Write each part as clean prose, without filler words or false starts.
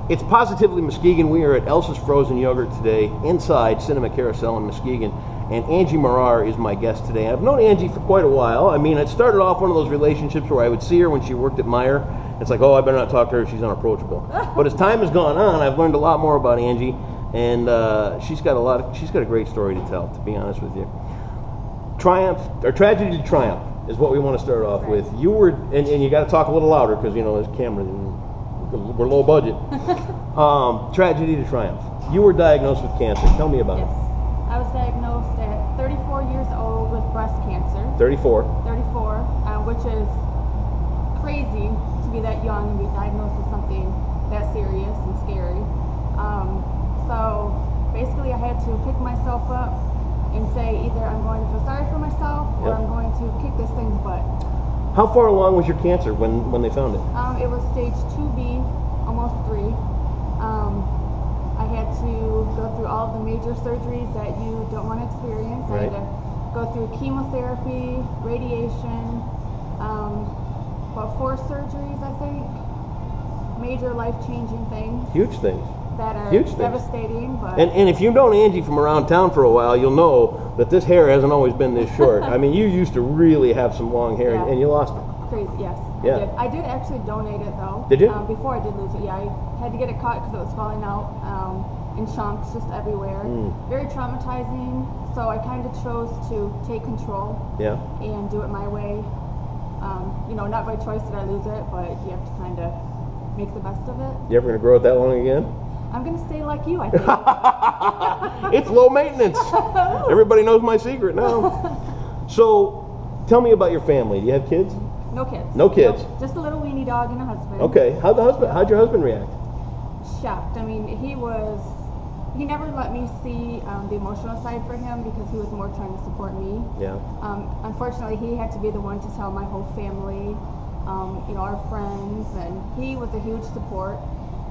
It's Positively Muskegon. We are at Elsa's Frozen Yogurt today, inside Cinema Carousel in Muskegon. And Angie Murar is my guest today. I've known Angie for quite a while. I mean, it started off one of those relationships where I would see her when she worked at Meijer. It's like, oh, I better not talk to her, she's unapproachable. But as time has gone on, I've learned a lot more about Angie, and she's got a great story to tell, to be honest with you. Triumph, or tragedy to triumph, is what we want to start off with. You were, and you got to talk a little louder because, you know, this camera, we're low budget. Tragedy to triumph. You were diagnosed with cancer. Tell me about it. I was diagnosed at 34 years old with breast cancer. 34. 34, which is crazy to be that young and be diagnosed with something that serious and scary. So basically I had to pick myself up and say either I'm going to feel sorry for myself or I'm going to kick this thing's butt. How far along was your cancer when they found it? It was stage 2B, almost 3. I had to go through all of the major surgeries that you don't want to experience. I had to go through chemotherapy, radiation, about 4 surgeries, I think. Major life-changing things. Huge things. That are devastating. But and if you've known Angie from around town for a while, you'll know that this hair hasn't always been this short. I mean, you used to really have some long hair, and you lost it. Crazy, yes. Yeah. I did actually donate it, though. Did you? Before I did lose it, yeah. I had to get it cut because it was falling out in chunks just everywhere. Very traumatizing, so I kind of chose to take control and do it my way. You know, not by choice did I lose it, but you have to kind of make the best of it. You ever going to grow it that long again? I'm going to stay like you, I think. It's low maintenance. Everybody knows my secret now. So, tell me about your family. Do you have kids? No kids. No kids? Nope. Just a little weenie dog and a husband. Okay. How'd your husband react? Shocked. I mean, he never let me see the emotional side for him because he was more trying to support me. Yeah. Unfortunately, he had to be the one to tell my whole family, you know, our friends, and he was a huge support.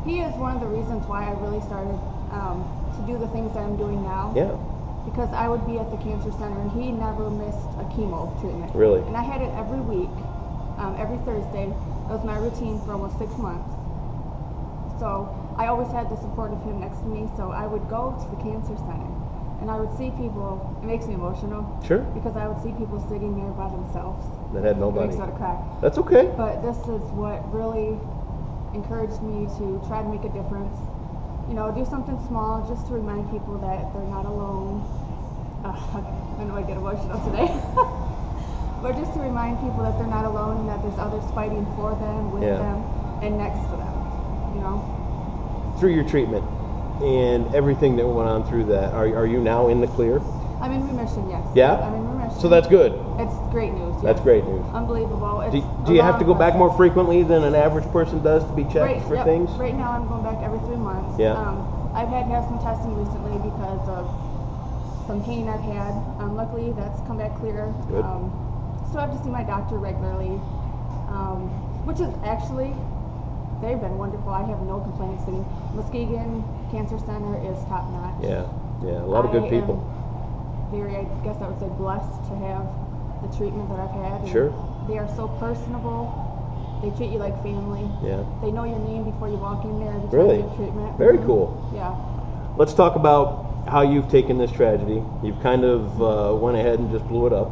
He is one of the reasons why I really started to do the things that I'm doing now. Yeah. Because I would be at the cancer center and he never missed a chemo treatment. Really? And I had it every week, every Thursday. That was my routine for almost 6 months. So I always had the support of him next to me. So I would go to the cancer center and I would see people. It makes me emotional. Sure. Because I would see people sitting there by themselves. That had nobody. It makes me cry. That's okay. But this is what really encouraged me to try to make a difference. You know, do something small just to remind people that they're not alone. I know I get emotional today. But just to remind people that they're not alone and that there's others fighting for them, with them, and next to them, you know? Through your treatment and everything that went on through that, are you now in the clear? I'm in remission, yes. Yeah? I'm in remission. So that's good. It's great news. Yes. That's great news. Unbelievable. Do you have to go back more frequently than an average person does to be checked for things? Right now I'm going back every 3 months. Yeah. I've had to have some testing recently because of some pain I've had. Luckily that's come back clear. Good. So I have to see my doctor regularly, which is actually, they've been wonderful. I have no complaints. I mean, Muskegon Cancer Center is top notch. Yeah, a lot of good people. I guess I would say blessed to have the treatment that I've had. Sure. They are so personable. They treat you like family. Yeah. They know your name before you walk in there. Really? Treatment. Very cool. Yeah. Let's talk about how you've taken this tragedy. You've kind of went ahead and just blew it up.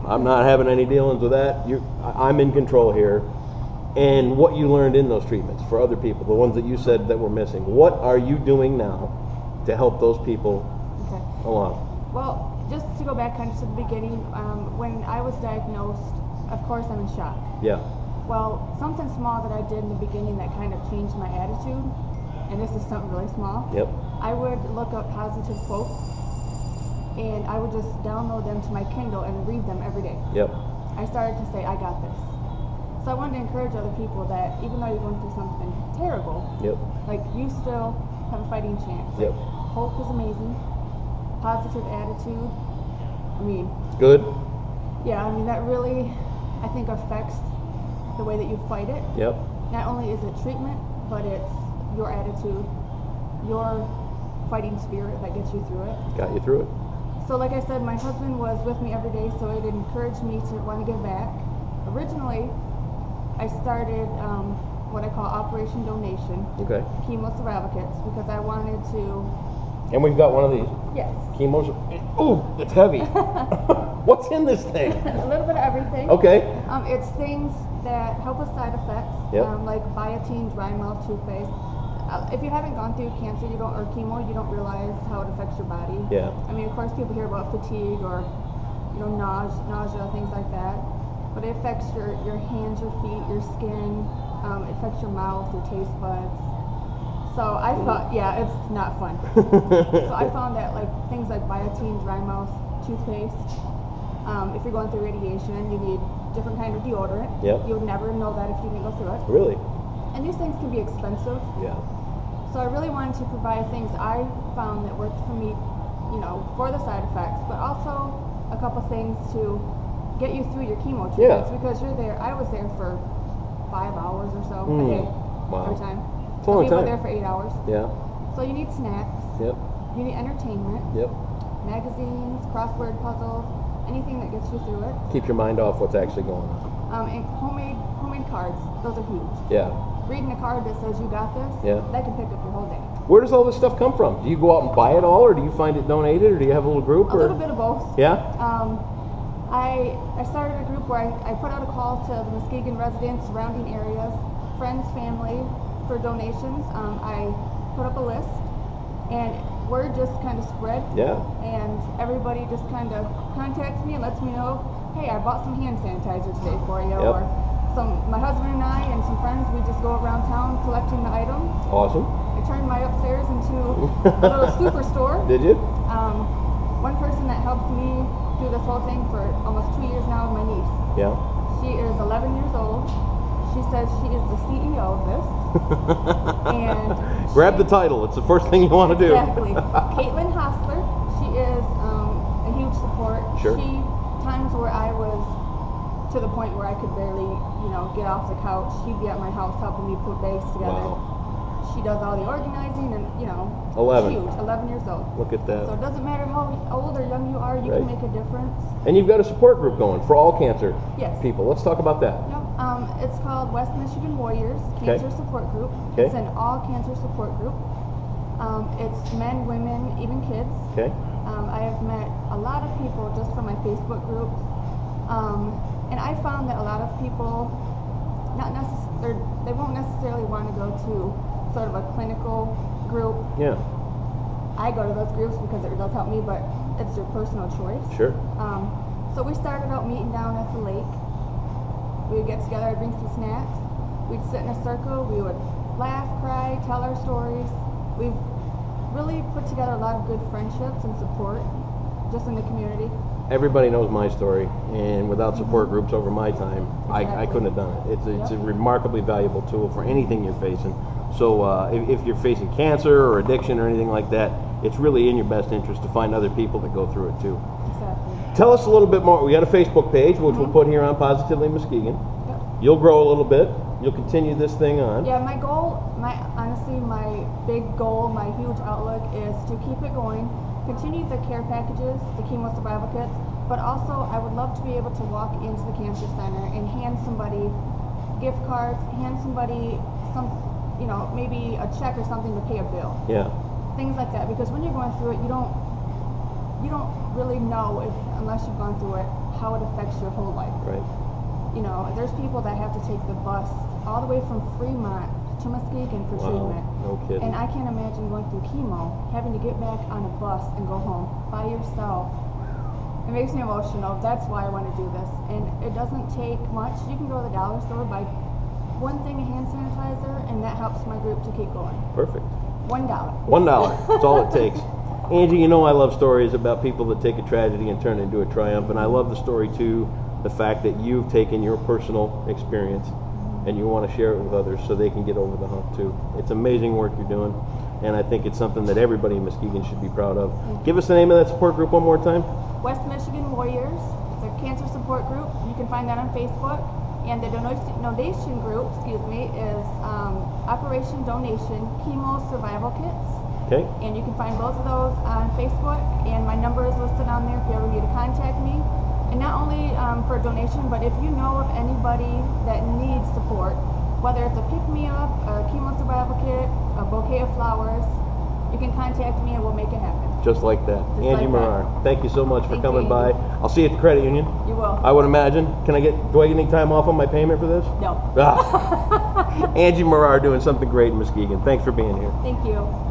I'm not having any dealings with that. I'm in control here. And what you learned in those treatments for other people, the ones that you said that were missing. What are you doing now to help those people along? Well, just to go back kind of to the beginning, when I was diagnosed, of course I'm in shock. Yeah. Well, something small that I did in the beginning that kind of changed my attitude, and this is something really small. Yep. I would look up positive quotes, and I would just download them to my Kindle and read them every day. Yep. I started to say, I got this. So I wanted to encourage other people that even though you're going through something terrible, like you still have a fighting chance. Like, hope is amazing. Positive attitude. I mean, good. Yeah, I mean that really, I think, affects the way that you fight it. Yep. Not only is it treatment, but it's your attitude, your fighting spirit that gets you through it. Got you through it. So like I said, my husband was with me every day, so it encouraged me to want to give back. Originally, I started what I call Operation Donation. Okay. Chemo survival kits, because I wanted to. And we've got one of these. Yes. Chemo's. Ooh, it's heavy. What's in this thing? A little bit of everything. Okay. It's things that help with side effects, like biotin, dry mouth, toothpaste. If you haven't gone through cancer, or chemo, you don't realize how it affects your body. Yeah. I mean, of course, people hear about fatigue or, nausea, things like that. But it affects your hands, your feet, your skin. It affects your mouth, your taste buds. So I thought, it's not fun. So I found that things like biotin, dry mouth, toothpaste. If you're going through radiation, you need different kind of deodorant. Yep. You would never know that if you didn't go through it. Really? And these things can be expensive. Yeah. So I really wanted to provide things I found that worked for me, for the side effects, but also a couple things to get you through your chemo treatments, because you're there. I was there for 5 hours or so a day. Wow. Every time. It's a long people time. are there for 8 hours. Yeah. So you need snacks. Yep. You need entertainment. Yep. Magazines, crossword puzzles, anything that gets you through it. Keep your mind off what's actually going on. And homemade cards. Those are huge. Yeah. Reading a card that says you got this, that can pick up your whole day. Where does all this stuff come from? Do you go out and buy it all, or do you find it donated, or do you have a little group? A little bit of both. Yeah? I started a group where I put out a call to the Muskegon residents, surrounding areas, friends, family, for donations. I put up a list, and word just kind of spread. Yeah. And everybody just kind of contacts me and lets me know, hey, I bought some hand sanitizer today for you. Yep. Or my husband and I and some friends, we just go around town collecting the items. Awesome. I turned my upstairs into a little superstore. Did you? One person that helped me do this whole thing for almost 2 years now is my niece. Yeah. She is 11 years old. She says she is the CEO of this. And grab the title. It's the first thing you want to do. Exactly. Caitlin Hostler. She is a huge support. Sure. She, times where I was to the point where I could barely, get off the couch, she'd be at my house helping me put bags together. Wow. She does all the organizing and, 11. Huge, 11 years old. Look at that. So it doesn't matter how old or young you are, you can make a difference. And you've got a support group going for all cancer people. Let's talk about that. Yep. It's called West Michigan Warriors Cancer Support Group. It's an all cancer support group. It's men, women, even kids. Okay. I have met a lot of people just from my Facebook groups. And I found that a lot of people, they won't necessarily want to go to sort of a clinical group. Yeah. I go to those groups because it does help me, but it's your personal choice. Sure. So we started out meeting down at the lake. We would get together, I'd bring some snacks. We'd sit in a circle, we would laugh, cry, tell our stories. We've really put together a lot of good friendships and support just in the community. Everybody knows my story, and without support groups over my time, I couldn't have done it. It's a remarkably valuable tool for anything you're facing. So if you're facing cancer or addiction or anything like that, it's really in your best interest to find other people that go through it too. Exactly. Tell us a little bit more. We got a Facebook page, which we'll put here on Positively Muskegon. Yep. You'll grow a little bit. You'll continue this thing on. Yeah, my goal, honestly, my big goal, my huge outlook is to keep it going, continue the care packages, the chemo survival kits, but also I would love to be able to walk into the cancer center and hand somebody gift cards, hand somebody some, maybe a check or something to pay a bill. Yeah. Things like that, because when you're going through it, you don't really know unless you've gone through it how it affects your whole life. Right. There's people that have to take the bus all the way from Fremont to Muskegon for treatment. No kidding. And I can't imagine going through chemo, having to get back on a bus and go home by yourself. It makes me emotional. That's why I want to do this. And it doesn't take much. You can go to the dollar store, buy one thing of hand sanitizer, and that helps my group to keep going. Perfect. $1. $1. That's all it takes. Angie, I love stories about people that take a tragedy and turn it into a triumph, and I love the story too, the fact that you've taken your personal experience and you want to share it with others so they can get over the hump too. It's amazing work you're doing, and I think it's something that everybody in Muskegon should be proud of. Give us the name of that support group one more time. West Michigan Warriors. It's a cancer support group. You can find that on Facebook. And the donation group, is Operation Donation Chemo Survival Kits. Okay. And you can find both of those on Facebook, and my number is listed on there if you ever need to contact me. And not only for a donation, but if you know of anybody that needs support, whether it's a pick-me-up, a chemo survival kit, a bouquet of flowers, you can contact me and we'll make it happen. Just like that. Just Angie like Murar, that. thank you so much for Thank coming you, by. Angie. I'll see you at the credit union. You will. I would imagine. Do I get any time off on my payment for this? No. Ah. Angie Murar doing something great in Muskegon. Thanks for being here. Thank you.